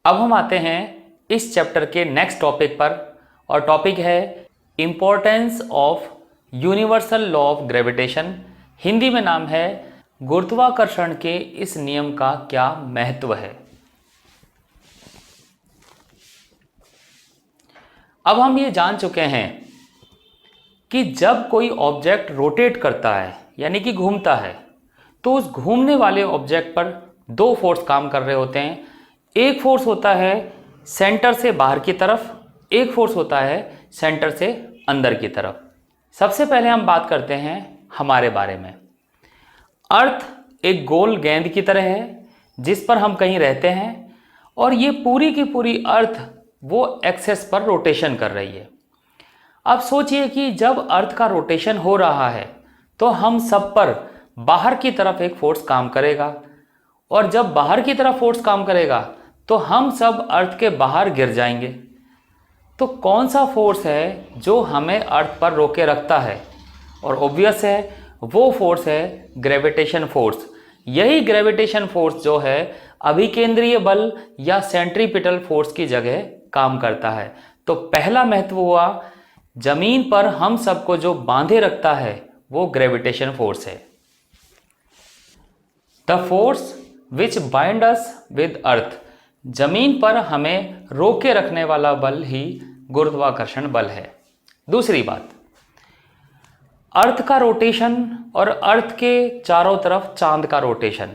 अब हम आते हैं इस चैप्टर के नेक्स्ट टॉपिक पर, और टॉपिक है importance of universal law of gravitation. Hindi में नाम है गुरुत्वाकर्षण के इस नियम का क्या महत्व है। अब हम ये जान चुके हैं कि जब कोई ऑब्जेक्ट रोटेट करता है यानी कि घूमता है, तो उस घूमने वाले ऑब्जेक्ट पर दो फोर्स काम कर रहे होते हैं। एक फोर्स होता है सेंटर से बाहर की तरफ, एक फोर्स होता है सेंटर से अंदर की तरफ। सबसे पहले हम बात करते हैं हमारे बारे में। अर्थ एक गोल गेंद की तरह है जिस पर हम कहीं रहते हैं, और ये पूरी की पूरी अर्थ वो एक्सेस पर रोटेशन कर रही है। अब सोचिए कि जब अर्थ का रोटेशन हो रहा है तो हम सब पर बाहर की तरफ एक फोर्स काम करेगा, और जब बाहर की तरफ फोर्स काम करेगा तो हम सब अर्थ के बाहर गिर जाएंगे। तो कौन सा फोर्स है जो हमें अर्थ पर रोके रखता है? और ऑब्वियस है वो फोर्स है ग्रेविटेशन फोर्स। यही ग्रेविटेशन फोर्स जो है अभिकेंद्रीय बल या सेंट्रीपिटल फोर्स की जगह काम करता है। तो पहला महत्व हुआ, जमीन पर हम सबको जो बांधे रखता है वो ग्रेविटेशन फोर्स है। The force which bind us with अर्थ, जमीन पर हमें रोके रखने वाला बल ही गुरुत्वाकर्षण बल है। दूसरी बात, अर्थ का रोटेशन और अर्थ के चारों तरफ चांद का रोटेशन,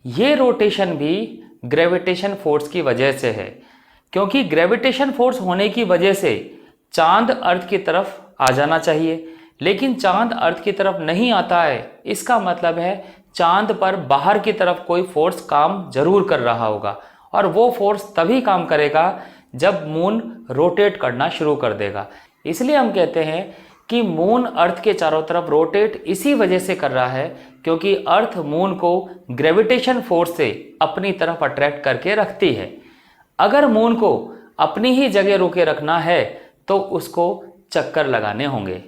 ये रोटेशन भी ग्रेविटेशन फोर्स की वजह से है, क्योंकि ग्रेविटेशन फोर्स होने की वजह से चांद अर्थ की तरफ आ जाना चाहिए, लेकिन चांद अर्थ की तरफ नहीं आता है। इसका मतलब है चांद पर बाहर की तरफ कोई फोर्स काम जरूर कर रहा होगा, और वो फोर्स तभी काम करेगा जब मून रोटेट करना शुरू कर देगा। इसलिए हम कहते हैं कि मून अर्थ के चारों तरफ रोटेट इसी वजह से कर रहा है क्योंकि अर्थ मून को ग्रेविटेशन फोर्स से अपनी तरफ अट्रैक्ट करके रखती है। अगर मून को अपनी ही जगह रोके रखना है तो उसको चक्कर लगाने होंगे।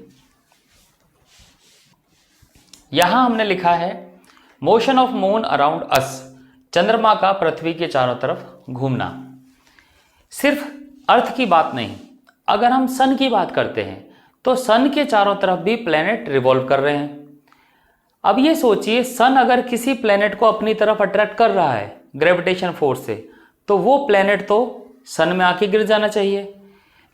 यहां हमने लिखा है motion of moon around us, चंद्रमा का पृथ्वी के चारों तरफ घूमना। सिर्फ अर्थ की बात नहीं, अगर हम सन की बात करते हैं तो सन के चारों तरफ भी प्लेनेट रिवॉल्व कर रहे हैं। अब ये सोचिए, सन अगर किसी प्लेनेट को अपनी तरफ अट्रैक्ट कर रहा है ग्रेविटेशन फोर्स से, तो वो प्लेनेट तो सन में आके गिर जाना चाहिए।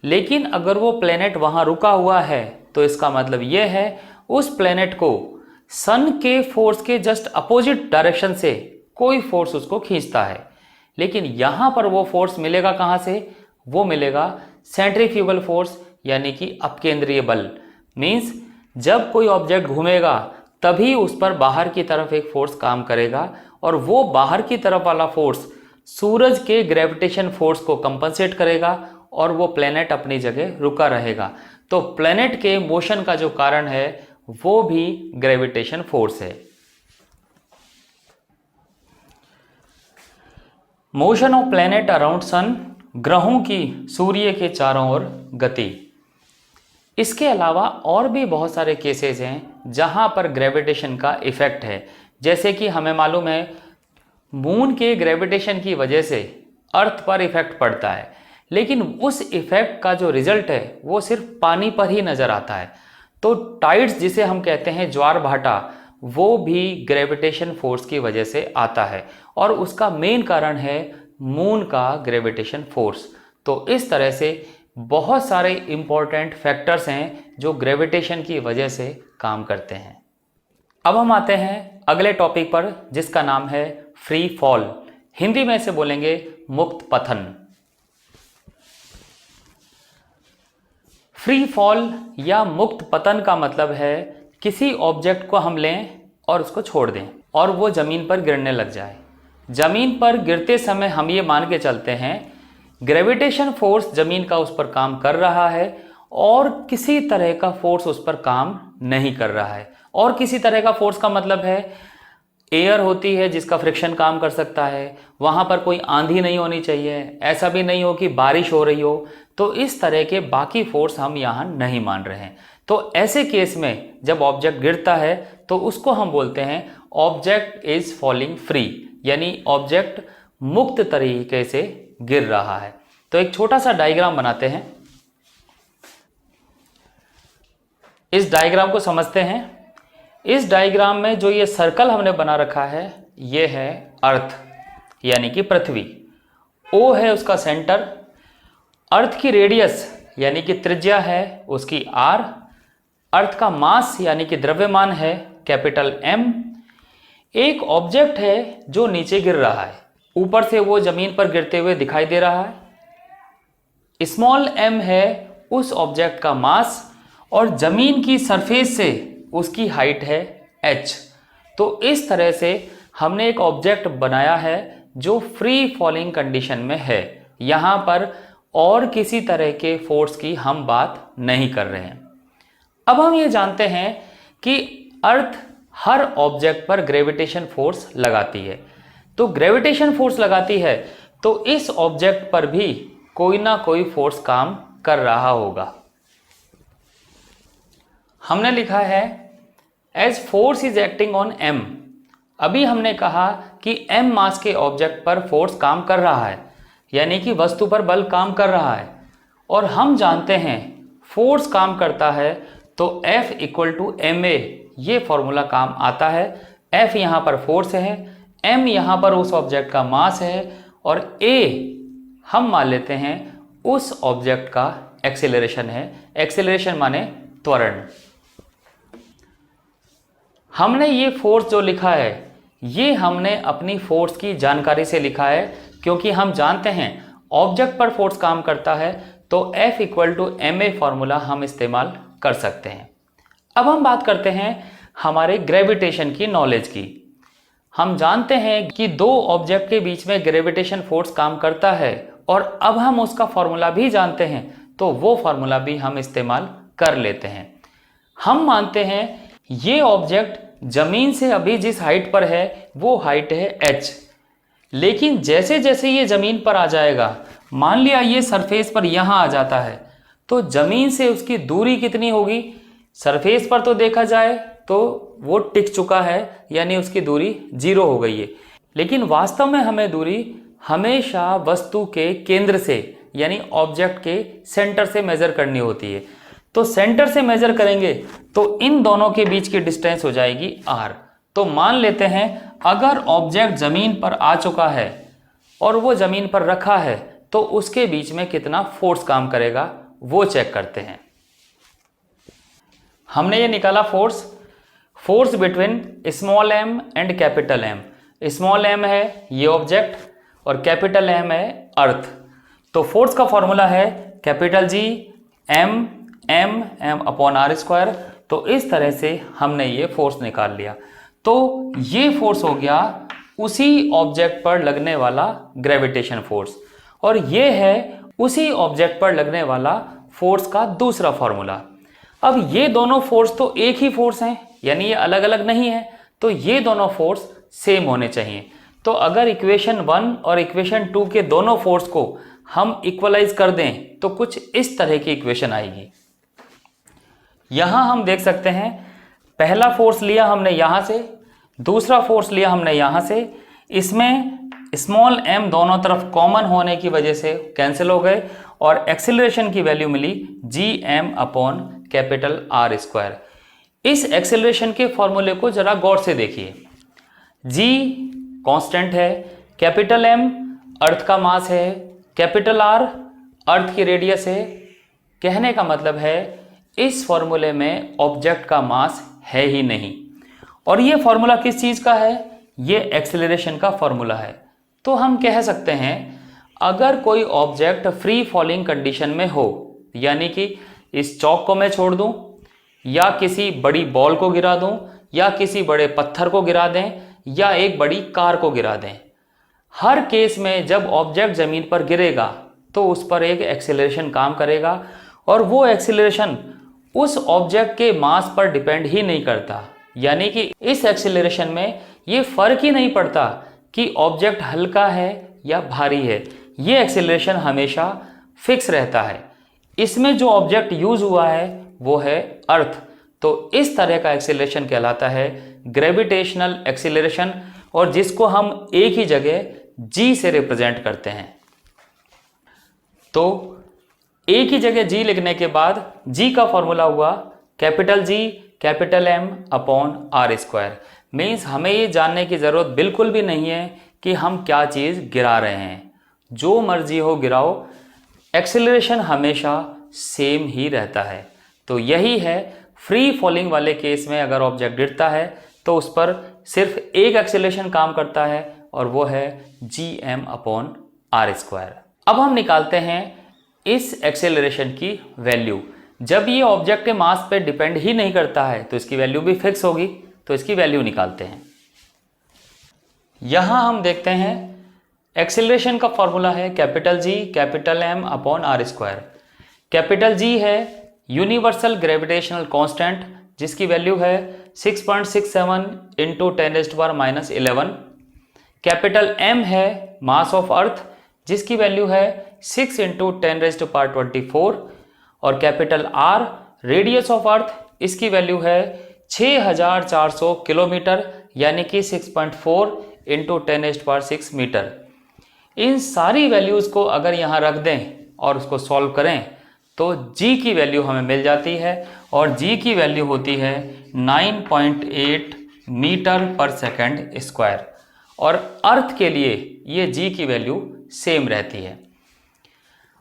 लेकिन अगर वो प्लेनेट वहां रुका हुआ है तो इसका मतलब ये है उस प्लेनेट को सन के फोर्स के जस्ट अपोजिट डायरेक्शन से कोई फोर्स उसको खींचता है। लेकिन यहां पर वो फोर्स मिलेगा कहां से? वो मिलेगा सेंट्रीफ्यूगल फोर्स यानी कि अपकेंद्रीय बल। मींस जब कोई ऑब्जेक्ट घूमेगा तभी उस पर बाहर की तरफ एक फोर्स काम करेगा, और वो बाहर की तरफ वाला फोर्स सूरज के ग्रेविटेशन फोर्स को कंपनसेट करेगा और वो प्लेनेट अपनी जगह रुका रहेगा। तो प्लेनेट के मोशन का जो कारण है वो भी ग्रेविटेशन फोर्स है। Motion of planet around sun, ग्रहों की सूर्य के चारों ओर गति। इसके अलावा और भी बहुत सारे केसेस हैं जहां पर ग्रेविटेशन का इफेक्ट है। जैसे कि हमें मालूम है मून के ग्रेविटेशन की वजह से अर्थ पर इफेक्ट पड़ता है, लेकिन उस इफेक्ट का जो रिजल्ट है वो सिर्फ पानी पर ही नजर आता है। तो टाइड्स जिसे हम कहते हैं ज्वार भाटा, वो भी ग्रेविटेशन फोर्स की वजह से आता है, और उसका मेन कारण है मून का ग्रेविटेशन फोर्स। तो इस तरह से बहुत सारे इंपॉर्टेंट फैक्टर्स हैं जो ग्रेविटेशन की वजह से काम करते हैं। अब हम आते हैं अगले टॉपिक पर जिसका नाम है फ्री फॉल। हिंदी में इसे बोलेंगे मुक्त पतन। फ्री फॉल या मुक्त पतन का मतलब है किसी ऑब्जेक्ट को हम लें और उसको छोड़ दें और वो जमीन पर गिरने लग जाए। जमीन पर गिरते समय हम ये मान के चलते हैं ग्रेविटेशन फोर्स जमीन का उस पर काम कर रहा है और किसी तरह का फोर्स उस पर काम नहीं कर रहा है। और किसी तरह का फोर्स का मतलब है एयर होती है जिसका फ्रिक्शन काम कर सकता है, वहां पर कोई आंधी नहीं होनी चाहिए, ऐसा भी नहीं हो कि बारिश हो रही हो। तो इस तरह के बाकी फोर्स हम यहाँ नहीं मान रहे हैं। तो ऐसे केस में जब ऑब्जेक्ट गिरता है तो उसको हम बोलते हैं ऑब्जेक्ट इज फॉलिंग फ्री, यानी ऑब्जेक्ट मुक्त तरीके से गिर रहा है। तो एक छोटा सा डायग्राम बनाते हैं, इस डायग्राम को समझते हैं। इस डायग्राम में जो ये सर्कल हमने बना रखा है ये है अर्थ यानी कि पृथ्वी, ओ है उसका सेंटर, अर्थ की रेडियस यानी कि त्रिज्या है उसकी आर, अर्थ का मास यानी कि द्रव्यमान है कैपिटल एम, एक ऑब्जेक्ट है जो नीचे गिर रहा है, ऊपर से वो जमीन पर गिरते हुए दिखाई दे रहा है, स्मॉल एम है उस ऑब्जेक्ट का मास और जमीन की सरफेस से उसकी हाइट है h। तो इस तरह से हमने एक ऑब्जेक्ट बनाया है जो फ्री फॉलिंग कंडीशन में है। यहाँ पर और किसी तरह के फोर्स की हम बात नहीं कर रहे हैं। अब हम ये जानते हैं कि अर्थ हर ऑब्जेक्ट पर ग्रेविटेशन फोर्स लगाती है, तो ग्रेविटेशन फोर्स लगाती है तो इस ऑब्जेक्ट पर भी कोई ना कोई फोर्स काम कर रहा होगा। हमने लिखा है as force is acting on m। अभी हमने कहा कि m मास के ऑब्जेक्ट पर फोर्स काम कर रहा है यानी कि वस्तु पर बल काम कर रहा है, और हम जानते हैं फोर्स काम करता है तो F इक्वल टू ma ये फॉर्मूला काम आता है। F यहाँ पर फोर्स है, m यहाँ पर उस ऑब्जेक्ट का मास है और a हम मान लेते हैं उस ऑब्जेक्ट का एक्सेलरेशन है। एक्सेलरेशन माने त्वरण। हमने ये फोर्स जो लिखा है ये हमने अपनी फोर्स की जानकारी से लिखा है, क्योंकि हम जानते हैं ऑब्जेक्ट पर फोर्स काम करता है तो F equal to ma formula हम इस्तेमाल कर सकते हैं। अब हम बात करते हैं हमारे ग्रेविटेशन की नॉलेज की। हम जानते हैं कि दो ऑब्जेक्ट के बीच में ग्रेविटेशन फोर्स काम करता है और अब हम उसका फॉर्मूला भी जानते हैं तो वो फॉर्मूला भी हम इस्तेमाल कर लेते हैं। हम मानते हैं ये ऑब्जेक्ट जमीन से अभी जिस हाइट पर है वो हाइट है h, लेकिन जैसे जैसे ये जमीन पर आ जाएगा, मान लिया ये सरफेस पर यहाँ आ जाता है, तो जमीन से उसकी दूरी कितनी होगी? सरफेस पर तो देखा जाए तो वो टिक चुका है यानी उसकी दूरी 0 हो गई है, लेकिन वास्तव में हमें दूरी हमेशा वस्तु के केंद्र से यानी ऑब्जेक्ट के सेंटर से मेजर करनी होती है। तो सेंटर से मेजर करेंगे तो इन दोनों के बीच की डिस्टेंस हो जाएगी r। तो मान लेते हैं अगर ऑब्जेक्ट जमीन पर आ चुका है और वो जमीन पर रखा है तो उसके बीच में कितना फोर्स काम करेगा वो चेक करते हैं। हमने ये निकाला force between small m and capital M। Small m है ये ऑब्जेक्ट और कैपिटल M है अर्थ। तो फोर्स का फॉर्मूला है capital G m upon r square. तो इस तरह से हमने ये फोर्स निकाल लिया। तो ये फोर्स हो गया उसी ऑब्जेक्ट पर लगने वाला ग्रेविटेशन फोर्स, और ये है उसी ऑब्जेक्ट पर लगने वाला फोर्स का दूसरा फॉर्मूला। अब ये दोनों फोर्स तो एक ही फोर्स हैं यानी ये अलग अलग नहीं है, तो ये दोनों फोर्स सेम होने चाहिए। तो अगर इक्वेशन 1 और इक्वेशन 2 के दोनों फोर्स को हम इक्वलाइज कर दें तो कुछ इस तरह की इक्वेशन आएगी। यहां हम देख सकते हैं पहला फोर्स लिया हमने यहां से, दूसरा फोर्स लिया हमने यहां से, इसमें स्मॉल m दोनों तरफ कॉमन होने की वजह से कैंसिल हो गए और एक्सेलरेशन की वैल्यू मिली gm upon capital R square. इस एक्सेलरेशन के फॉर्मूले को जरा गौर से देखिए। g कांस्टेंट है, कैपिटल M अर्थ का मास है, कैपिटल R अर्थ की रेडियस है। कहने का मतलब है इस फॉर्मूले में ऑब्जेक्ट का मास है ही नहीं, और ये फॉर्मूला किस चीज़ का है? ये एक्सेलरेशन का फॉर्मूला है। तो हम कह सकते हैं अगर कोई ऑब्जेक्ट फ्री फॉलिंग कंडीशन में हो, यानी कि इस चौक को मैं छोड़ दूं या किसी बड़ी बॉल को गिरा दूं या किसी बड़े पत्थर को गिरा दें या एक बड़ी कार को गिरा दें, हर केस में जब ऑब्जेक्ट ज़मीन पर गिरेगा तो उस पर एक एक्सेलरेशन काम करेगा, और वो एक्सेलरेशन उस ऑब्जेक्ट के मास पर डिपेंड ही नहीं करता। यानी कि इस एक्सेलरेशन में ये फर्क ही नहीं पड़ता कि ऑब्जेक्ट हल्का है या भारी है, ये एक्सेलरेशन हमेशा फिक्स रहता है। इसमें जो ऑब्जेक्ट यूज हुआ है वो है अर्थ। तो इस तरह का एक्सेलरेशन कहलाता है ग्रेविटेशनल एक्सेलरेशन, और जिसको हम एक ही जगह g से रिप्रेजेंट करते हैं। तो ए की जगह जी लिखने के बाद जी का फॉर्मूला हुआ capital G capital M upon R square. Means हमें ये जानने की ज़रूरत बिल्कुल भी नहीं है कि हम क्या चीज़ गिरा रहे हैं, जो मर्जी हो गिराओ, एक्सेलरेशन हमेशा सेम ही रहता है। तो यही है, फ्री फॉलिंग वाले केस में अगर ऑब्जेक्ट गिरता है तो उस पर सिर्फ एक एक्सेलरेशन काम करता है और वो है G M upon R square. अब हम निकालते हैं इस एक्सेलरेशन की वैल्यू। जब ये ऑब्जेक्ट के मास पे डिपेंड ही नहीं करता है तो इसकी वैल्यू भी फिक्स होगी, तो इसकी वैल्यू निकालते हैं। यहां हम देखते हैं एक्सेलरेशन का फॉर्मूला है capital G capital M upon R square. Capital G है यूनिवर्सल ग्रेविटेशनल कांस्टेंट जिसकी वैल्यू है 6.67 इंटू 10⁻⁻11। कैपिटल एम है मास ऑफ अर्थ जिसकी वैल्यू है 6 इंटू 10⁻24। और capital R radius of earth, इसकी वैल्यू है 6400 किलोमीटर यानी कि 6.4 इंटू 10⁻6 मीटर। इन सारी वैल्यूज़ को अगर यहाँ रख दें और उसको सॉल्व करें तो g की वैल्यू हमें मिल जाती है और g की वैल्यू होती है 9.8 मीटर पर सेकंड स्क्वायर। और अर्थ के लिए ये g की वैल्यू सेम रहती है।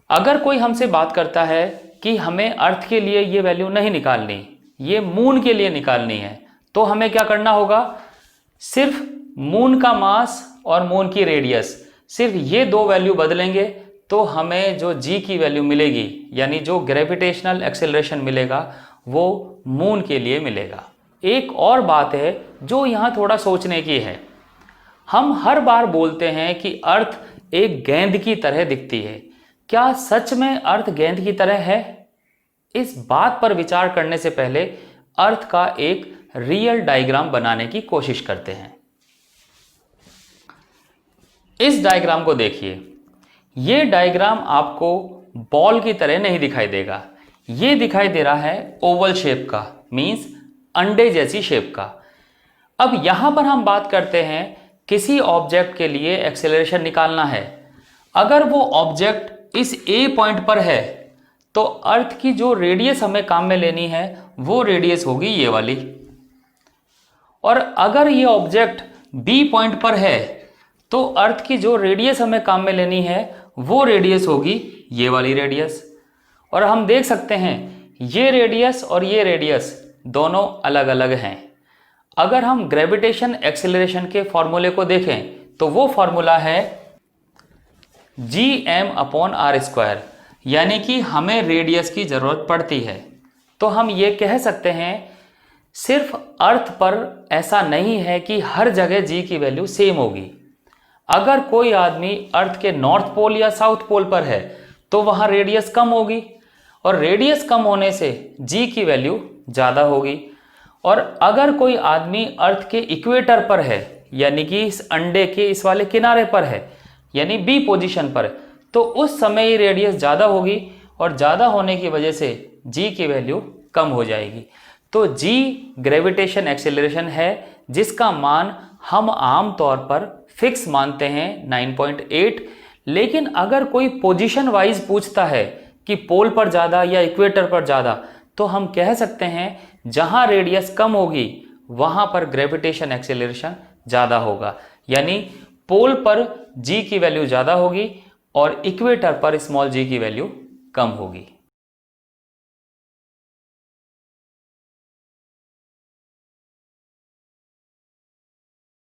अगर कोई हमसे बात करता है कि हमें अर्थ के लिए ये वैल्यू नहीं निकालनी, ये मून के लिए निकालनी है, तो हमें क्या करना होगा, सिर्फ मून का मास और मून की रेडियस, सिर्फ ये दो वैल्यू बदलेंगे तो हमें जो जी की वैल्यू मिलेगी यानी जो ग्रेविटेशनल एक्सेलरेशन मिलेगा वो मून के लिए मिलेगा। एक और बात है जो यहाँ थोड़ा सोचने की है। हम हर बार बोलते हैं कि अर्थ एक गेंद की तरह दिखती है। क्या सच में अर्थ गेंद की तरह है? इस बात पर विचार करने से पहले अर्थ का एक रियल डायग्राम बनाने की कोशिश करते हैं। इस डायग्राम को देखिए। ये डायग्राम आपको बॉल की तरह नहीं दिखाई देगा, ये दिखाई दे रहा है ओवल शेप का, मींस अंडे जैसी शेप का। अब यहां पर हम बात करते हैं किसी ऑब्जेक्ट के लिए एक्सेलरेशन निकालना है। अगर वो ऑब्जेक्ट इस ए पॉइंट पर है तो अर्थ की जो रेडियस हमें काम में लेनी है वो रेडियस होगी ये वाली। और अगर ये ऑब्जेक्ट बी पॉइंट पर है तो अर्थ की जो रेडियस हमें काम में लेनी है वो रेडियस होगी ये वाली रेडियस। और हम देख सकते हैं ये रेडियस और ये रेडियस दोनों अलग अलग हैं। अगर हम ग्रेविटेशन एक्सेलरेशन के फॉर्मूले को देखें तो वो फॉर्मूला है G M upon R square, यानी कि हमें रेडियस की ज़रूरत पड़ती है। तो हम ये कह सकते हैं सिर्फ अर्थ पर ऐसा नहीं है कि हर जगह जी की वैल्यू सेम होगी। अगर कोई आदमी अर्थ के नॉर्थ पोल या साउथ पोल पर है तो वहाँ रेडियस कम होगी और रेडियस कम होने से जी की वैल्यू ज़्यादा होगी। और अगर कोई आदमी अर्थ के इक्वेटर पर है यानी कि इस अंडे के इस वाले किनारे पर है यानी बी पोजीशन पर, तो उस समय ये रेडियस ज़्यादा होगी और ज़्यादा होने की वजह से जी की वैल्यू कम हो जाएगी। तो जी ग्रेविटेशन एक्सेलरेशन है जिसका मान हम आम तौर पर फिक्स मानते हैं 9.8। लेकिन अगर कोई पोजीशन वाइज पूछता है कि पोल पर ज़्यादा या इक्वेटर पर ज़्यादा, तो हम कह सकते हैं जहाँ रेडियस कम होगी वहाँ पर ग्रेविटेशन एक्सेलरेशन ज़्यादा होगा। यानी पोल पर जी की वैल्यू ज़्यादा होगी और इक्वेटर पर स्मॉल जी की वैल्यू कम होगी।